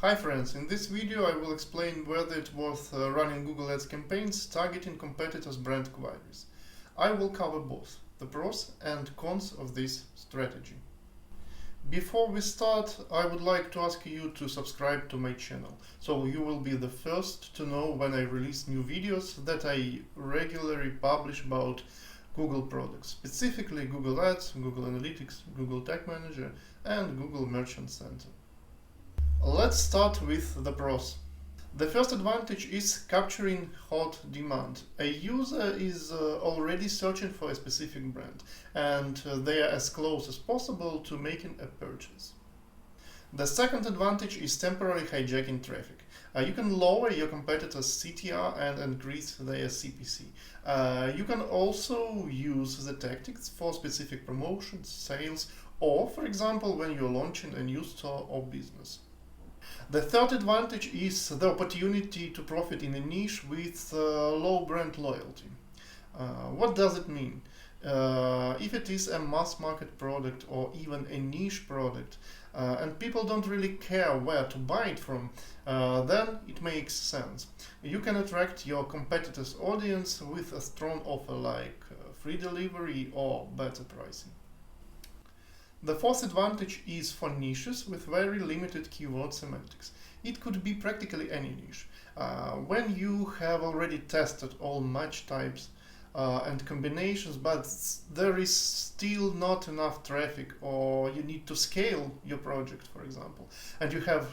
Hi friends, in this video I will explain whether it's worth running Google Ads campaigns targeting competitors' brand queries. I will cover both the pros and cons of this strategy. Before we start, I would like to ask you to subscribe to my channel, so you will be the first to know when I release new videos that I regularly publish about Google products, specifically Google Ads, Google Analytics, Google Tag Manager, and Google Merchant Center. Let's start with the pros. The first advantage is capturing hot demand. A user is already searching for a specific brand, and they are as close as possible to making a purchase. The second advantage is temporarily hijacking traffic. You can lower your competitors' CTR and increase their CPC. You can also use the tactics for specific promotions, sales, or, for example, when you're launching a new store or business. The third advantage is the opportunity to profit in a niche with low brand loyalty. What does it mean? If it is a mass market product or even a niche product and people don't really care where to buy it from, then it makes sense. You can attract your competitors' audience with a strong offer like free delivery or better pricing. The fourth advantage is for niches with very limited keyword semantics. It could be practically any niche. When you have already tested all match types and combinations, but there is still not enough traffic, or you need to scale your project, for example, and you have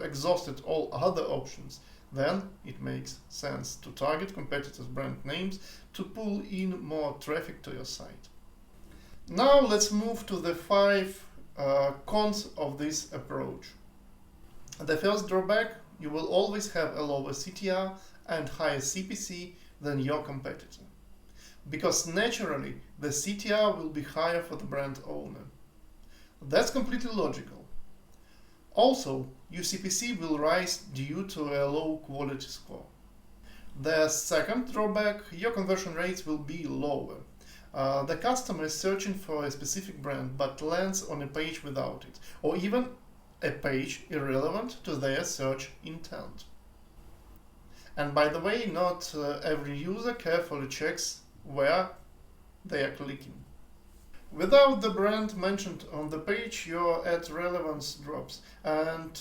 exhausted all other options, then it makes sense to target competitors' brand names to pull in more traffic to your site. Now let's move to the 5 cons of this approach. The first drawback: you will always have a lower CTR and higher CPC than your competitor, because naturally the CTR will be higher for the brand owner. That's completely logical. Also, your CPC will rise due to a low quality score. The second drawback: your conversion rates will be lower. The customer is searching for a specific brand but lands on a page without it, or even a page irrelevant to their search intent. And by the way, not every user carefully checks where they are clicking. Without the brand mentioned on the page, your ad relevance drops, and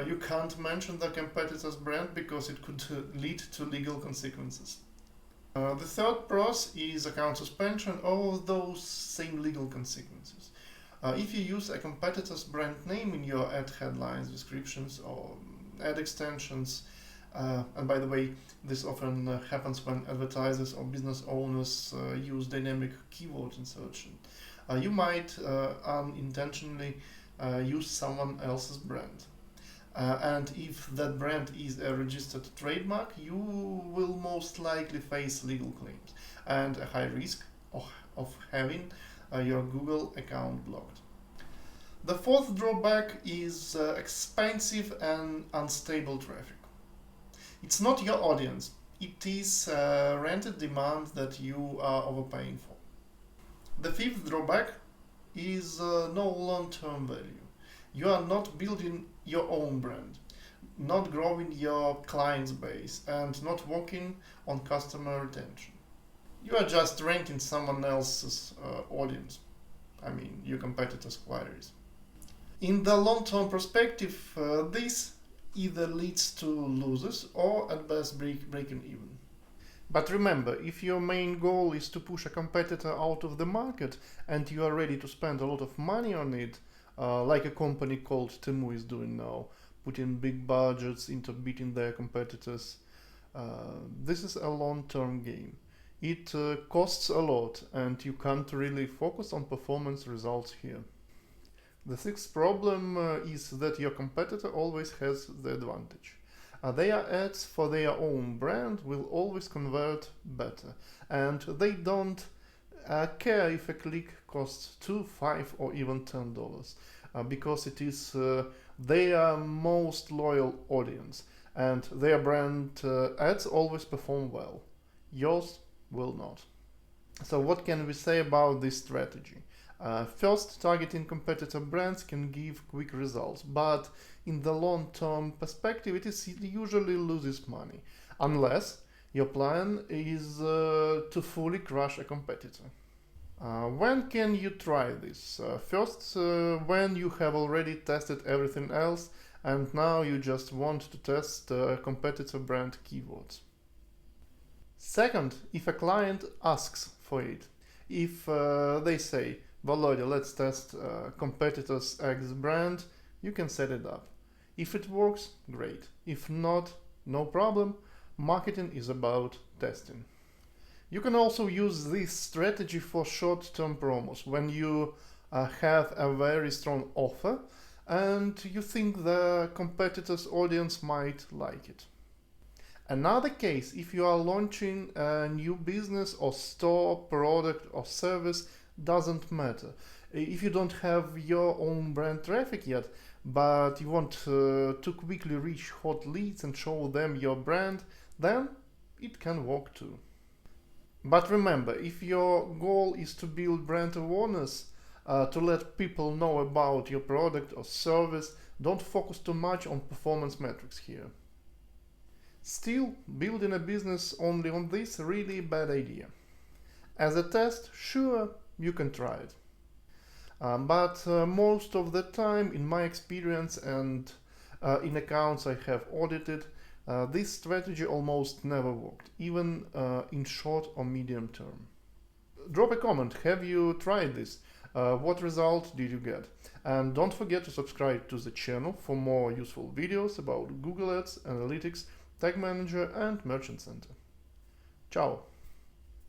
you can't mention the competitor's brand because it could lead to legal consequences. The third pros is account suspension or those same legal consequences. If you use a competitor's brand name in your ad headlines, descriptions, or ad extensions, and by the way, this often happens when advertisers or business owners use dynamic keyword insertion, you might unintentionally use someone else's brand. And if that brand is a registered trademark, you will most likely face legal claims and a high risk of having your Google account blocked. The fourth drawback is expensive and unstable traffic. It's not your audience, it is rented demand that you are overpaying for. The fifth drawback is no long-term value. You are not building your own brand, not growing your clients base, and not working on customer retention. You are just renting someone else's audience, your competitors' queries. In the long-term perspective, this either leads to losers or at best breaking even. But remember, if your main goal is to push a competitor out of the market and you are ready to spend a lot of money on it, like a company called Temu is doing now, putting big budgets into beating their competitors, this is a long-term game. It costs a lot and you can't really focus on performance results here. The sixth problem is that your competitor always has the advantage. Their ads for their own brand will always convert better, and they don't care if a click costs $2, $5, or even $10, because it is their most loyal audience, and their brand ads always perform well. Yours will not. So what can we say about this strategy? First, targeting competitor brands can give quick results, but in the long-term perspective, it usually loses money, unless your plan is to fully crush a competitor. When can you try this? First, when you have already tested everything else and now you just want to test competitor brand keywords. Second, if a client asks for it. If they say, Volodya, let's test competitor's X brand, you can set it up. If it works, great. If not, no problem. Marketing is about testing. You can also use this strategy for short-term promos when you have a very strong offer and you think the competitor's audience might like it. Another case, if you are launching a new business or store, product or service, doesn't matter. If you don't have your own brand traffic yet, but you want to quickly reach hot leads and show them your brand, then it can work too. But remember, if your goal is to build brand awareness, to let people know about your product or service, don't focus too much on performance metrics here. Still, building a business only on this is really a bad idea. As a test, sure, you can try it. But most of the time, in my experience and in accounts I have audited, this strategy almost never worked, even in short or medium term. Drop a comment, have you tried this? What result did you get? And don't forget to subscribe to the channel for more useful videos about Google Ads, Analytics, Tag Manager and Merchant Center. Ciao!